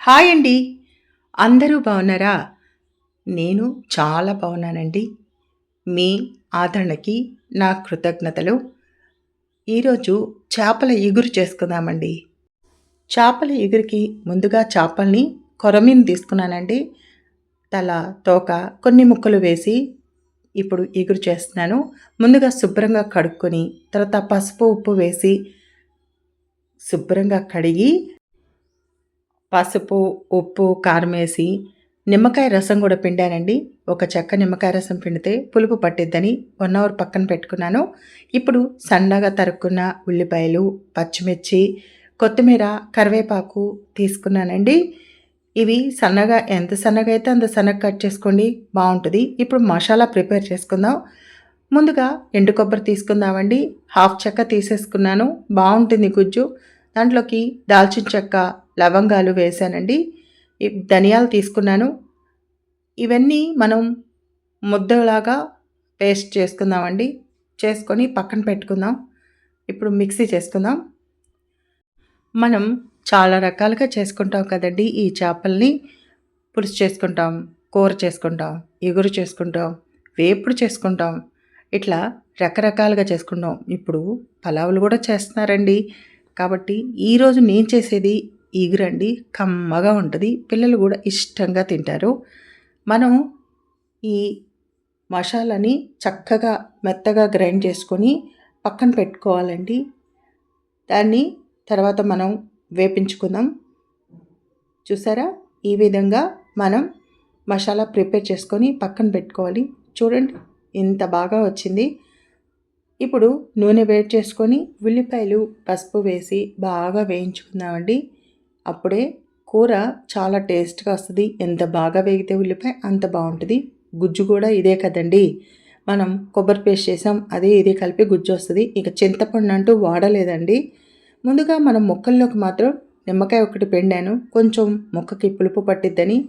Hi అండి. అందరూ బాగున్నారా? నేను చాలా బాగున్నానండి. మీ ఆదరణకి నా కృతజ్ఞతలు. ఈరోజు చేపల ఇగురు చేసుకుందామండి. చేపల ఇగురికి ముందుగా చేపల్ని కొరమీను తీసుకున్నానండి. తల, తోక కొన్ని ముక్కలు వేసి ఇప్పుడు ఇగురు చేస్తున్నాను. ముందుగా శుభ్రంగా కడుక్కొని తర్వాత పసుపు, ఉప్పు వేసి శుభ్రంగా కడిగి పసుపు, ఉప్పు, కారం వేసి నిమ్మకాయ రసం కూడా పిండానండి. ఒక చెక్క నిమ్మకాయ రసం పిండితే పులుపు పట్టిద్దని 1 అవర్ పక్కన పెట్టుకున్నాను. ఇప్పుడు సన్నగా తరుక్కున్న ఉల్లిపాయలు, పచ్చిమిర్చి, కొత్తిమీర, కరివేపాకు తీసుకున్నానండి. ఇవి సన్నగా ఎంత సన్నగా అయితే అంత సన్నగా కట్ చేసుకోండి, బాగుంటుంది. ఇప్పుడు మసాలా ప్రిపేర్ చేసుకుందాం. ముందుగా ఎండు కొబ్బరి తీసుకుందామండి. హాఫ్ చెక్క తీసేసుకున్నాను, బాగుంటుంది గుజ్జు. దాంట్లోకి దాల్చిన చెక్క, లవంగాలు వేసానండి. ధనియాలు తీసుకున్నాను. ఇవన్నీ మనం ముద్దలాగా పేస్ట్ చేసుకుందామండి. చేసుకొని పక్కన పెట్టుకుందాం. ఇప్పుడు మిక్సీ చేసుకుందాం. మనం చాలా రకాలుగా చేసుకుంటాం కదండి ఈ చేపల్ని. పులుసు చేసుకుంటాం, కూర చేసుకుంటాం, ఇగురు చేసుకుంటాం, వేపుడు చేసుకుంటాం. ఇట్లా రకరకాలుగా చేసుకుంటాం. ఇప్పుడు పలావులు కూడా చేస్తున్నారండి. కాబట్టి ఈరోజు నేను చేసేది ఇగురండి. కమ్మగా ఉంటుంది, పిల్లలు కూడా ఇష్టంగా తింటారు. మనం ఈ మసాలాని చక్కగా మెత్తగా గ్రైండ్ చేసుకొని పక్కన పెట్టుకోవాలండి. దాన్ని తర్వాత మనం వేపించుకుందాం. చూసారా, ఈ విధంగా మనం మసాలా ప్రిపేర్ చేసుకొని పక్కన పెట్టుకోవాలి. చూడండి ఇంత బాగా వచ్చింది. ఇప్పుడు నూనె వేడి చేసుకొని ఉల్లిపాయలు, పసుపు వేసి బాగా వేయించుకుందామండి. అప్పుడే కూర చాలా టేస్ట్గా వస్తుంది. ఎంత బాగా వేగితే ఉల్లిపాయ అంత బాగుంటుంది. గుజ్జు కూడా ఇదే కదండి. మనం కొబ్బరి పేస్ట్ చేసాం, అదే ఇది కలిపి గుజ్జు వస్తుంది. ఇక చింతపండు అంటూ వాడలేదండి. ముందుగా మనం ముక్కల్లోకి మాత్రం నిమ్మకాయ ఒకటి పిండాను. కొంచెం ముక్కకి పులుపు పట్టిద్దని,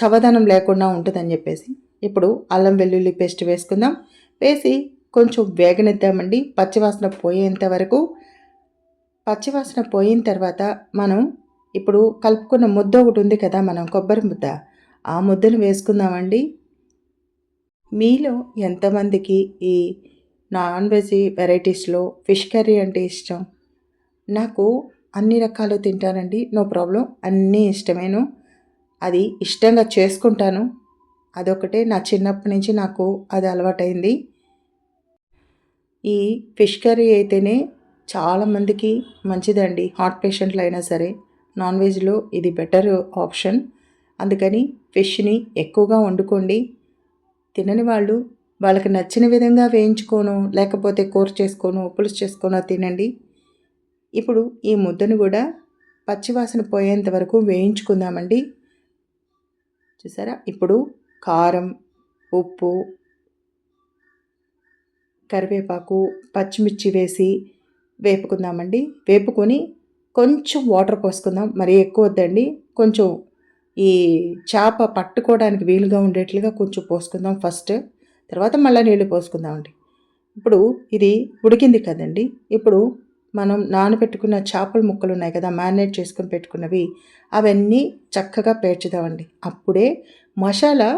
చవదనం లేకుండా ఉంటుందని చెప్పేసి. ఇప్పుడు అల్లం వెల్లుల్లి పేస్ట్ వేసుకుందాం. వేసి కొంచెం వేగనిద్దామండి, పచ్చివాసన పోయేంత వరకు. పచ్చివాసన పోయిన తర్వాత మనం ఇప్పుడు కలుపుకున్న ముద్ద ఒకటి ఉంది కదా, మనం కొబ్బరి ముద్ద, ఆ ముద్దను వేసుకుందామండి. మీలో ఎంతమందికి ఈ నాన్ వెజ్ వెరైటీస్లో ఫిష్ కర్రీ అంటే ఇష్టం? నాకు అన్ని రకాలు తింటానండి, నో ప్రాబ్లం. అన్నీ ఇష్టమేను, అది ఇష్టంగా చేసుకుంటాను. అదొకటే నా చిన్నప్పటి నుంచి నాకు అది అలవాటైంది. ఈ ఫిష్ కర్రీ అయితేనే చాలామందికి మంచిదండి. హార్ట్ పేషెంట్లు అయినా సరే నాన్ వెజ్లో ఇది బెటర్ ఆప్షన్. అందుకని ఫిష్ని ఎక్కువగా వండుకోండి. తినని వాళ్ళు వాళ్ళకి నచ్చిన విధంగా వేయించుకోను, లేకపోతే కూర చేసుకోను, పులుసు చేసుకోనో తినండి. ఇప్పుడు ఈ ముద్దను కూడా పచ్చివాసన పోయేంత వరకు వేయించుకుందామండి. చూసారా, ఇప్పుడు కారం, ఉప్పు, కరివేపాకు, పచ్చిమిర్చి వేసి వేపుకుందామండి. వేపుకొని కొంచెం వాటర్ పోసుకుందాం, మరీ ఎక్కువ వద్దండి. కొంచెం ఈ చేప పట్టుకోవడానికి వీలుగా ఉండేట్లుగా కొంచెం పోసుకుందాం ఫస్ట్. తర్వాత మళ్ళీ నీళ్ళు పోసుకుందామండి. ఇప్పుడు ఇది ఉడికింది కదండి. ఇప్పుడు మనం నానబెట్టుకున్న చేపల ముక్కలు ఉన్నాయి కదా, మ్యారినేట్ చేసుకొని పెట్టుకున్నవి, అవన్నీ చక్కగా పేర్చుదామండి. అప్పుడే మసాలా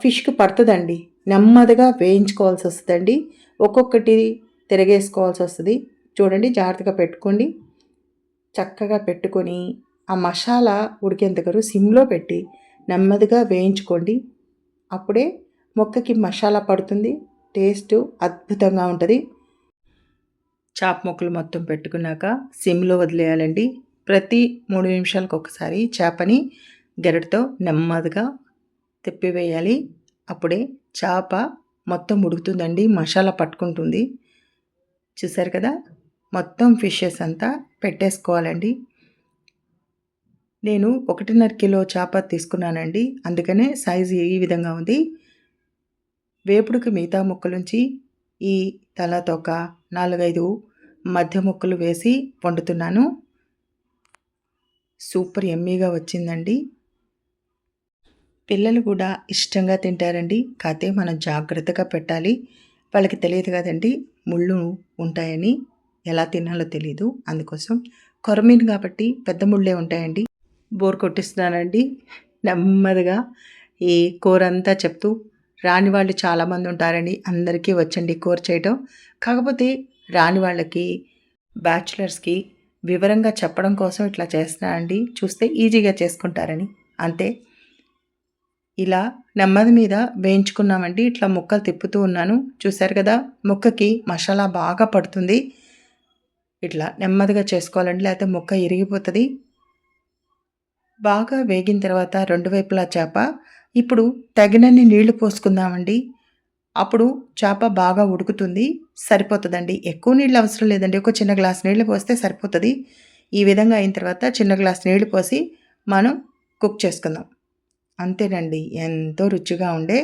ఫిష్కి పడుతుందండి. నెమ్మదిగా వేయించుకోవాల్సి వస్తుందండి. ఒక్కొక్కటి తిరగేసుకోవాల్సి వస్తుంది. చూడండి, జాగ్రత్తగా పెట్టుకోండి. చక్కగా పెట్టుకొని ఆ మసాలా ఉడికేంతకరు సిమ్లో పెట్టి నెమ్మదిగా వేయించుకోండి. అప్పుడే మొక్కకి మసాలా పడుతుంది, టేస్ట్ అద్భుతంగా ఉంటుంది. చాప్ ముక్కలు మొత్తం పెట్టుకున్నాక సిమ్లో వదిలేయాలండి. ప్రతి 3 నిమిషాలకు ఒకసారి చేపని గరిటతో నెమ్మదిగా తిప్పివేయాలి. అప్పుడే చేప మొత్తం ఉడుకుతుందండి, మసాలా పట్టుకుంటుంది. చూసారు కదా, మొత్తం ఫిషెస్ అంతా పెట్టేసుకోవాలండి. నేను 1.5 కిలో చేప తీసుకున్నానండి, అందుకనే సైజు ఈ విధంగా ఉంది. వేపుడుకి మిగతా ముక్కలుంచి ఈ తల, తోక, 4-5 మధ్య ముక్కలు వేసి వండుతున్నాను. సూపర్ యమ్మీగా వచ్చిందండి. పిల్లలు కూడా ఇష్టంగా తింటారండి. కాకపోతే మనం జాగ్రత్తగా పెట్టాలి. వాళ్ళకి తెలియదు కదండి ముళ్ళు ఉంటాయని, ఎలా తినాలో తెలియదు. అందుకోసం కొరమీను కాబట్టి పెద్ద ముళ్ళే ఉంటాయండి. బోర్ కొట్టిస్తున్నానండి. నెమ్మదిగా ఈ కూరంతా చెప్తూ రాని వాళ్ళు చాలామంది ఉంటారండి. అందరికీ వచ్చండి కూర చేయటం. కాకపోతే రాని వాళ్ళకి, బ్యాచిలర్స్‌కి వివరంగా చెప్పడం కోసం ఇట్లా చేస్తున్నానండి. చూస్తే ఈజీగా చేసుకుంటారని. అంతే. ఇలా నెమ్మది మీద వేయించుకున్నామండి. ఇట్లా ముక్కలు తిప్పుతూ ఉన్నాను. చూసారు కదా! ముక్కకి మసాలా బాగా పడుతుంది. ఇట్లా నెమ్మదిగా చేసుకోవాలండి. లేకపోతే ముక్క ఇరిగిపోతది. బాగా వేగిన తర్వాత రెండు వైపులా చేప ఇప్పుడు తగినన్ని నీళ్లు పోసుకుందామండి. అప్పుడు చేప బాగా ఉడుకుతుంది. సరిపోతదండి. ఎక్కువ నీళ్ళు అవసరం లేదండి. ఒక చిన్న గ్లాస్ నీళ్లు పోస్తే సరిపోతది. ఈ విధంగా అయిన తర్వాత చిన్న గ్లాస్ నీళ్లు పోసి మనం కుక్ చేసుకుందాం. అంతేనండి. ఎంతో రుచిగా ఉండే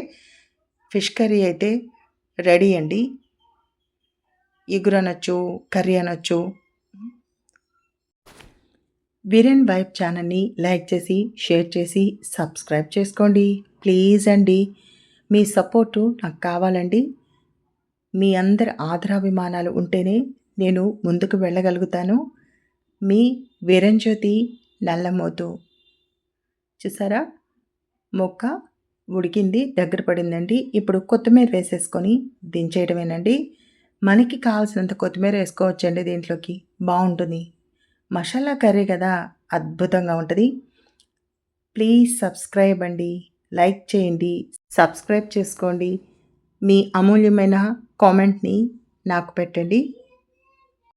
ఫిష్ కర్రీ అయితే రెడీ అండి. ఇగురు అనొచ్చు, కర్రీ అనొచ్చు. వీరేన్ వైఫ్ ఛానల్‌ని లైక్ చేసి, షేర్ చేసి, సబ్స్క్రైబ్ చేసుకోండి. ప్లీజ్ అండి. మీ సపోర్టు నాకు కావాలండి. మీ అందరి ఆదరాభిమానాలు ఉంటేనే నేను ముందుకు వెళ్ళగలుగుతాను. మీ వీరంజ్యోతి నల్లమోతు. చూసారా? మొక్క ఉడికింది, దగ్గర పడిందండి. ఇప్పుడు కొత్తిమీర వేసేసుకొని దించేయడమేనండి. మనకి కావాల్సినంత కొత్తిమీర వేసుకోవచ్చండి దీంట్లోకి. బావుంటుంది. మసాలా కర్రీ కదా! అద్భుతంగా ఉంటది. ప్లీజ్ సబ్స్క్రైబ్ అండి. లైక్ చేయండి. సబ్స్క్రైబ్ చేసుకోండి. మీ అమూల్యమైన కామెంట్‌ని నాకు పెట్టండి.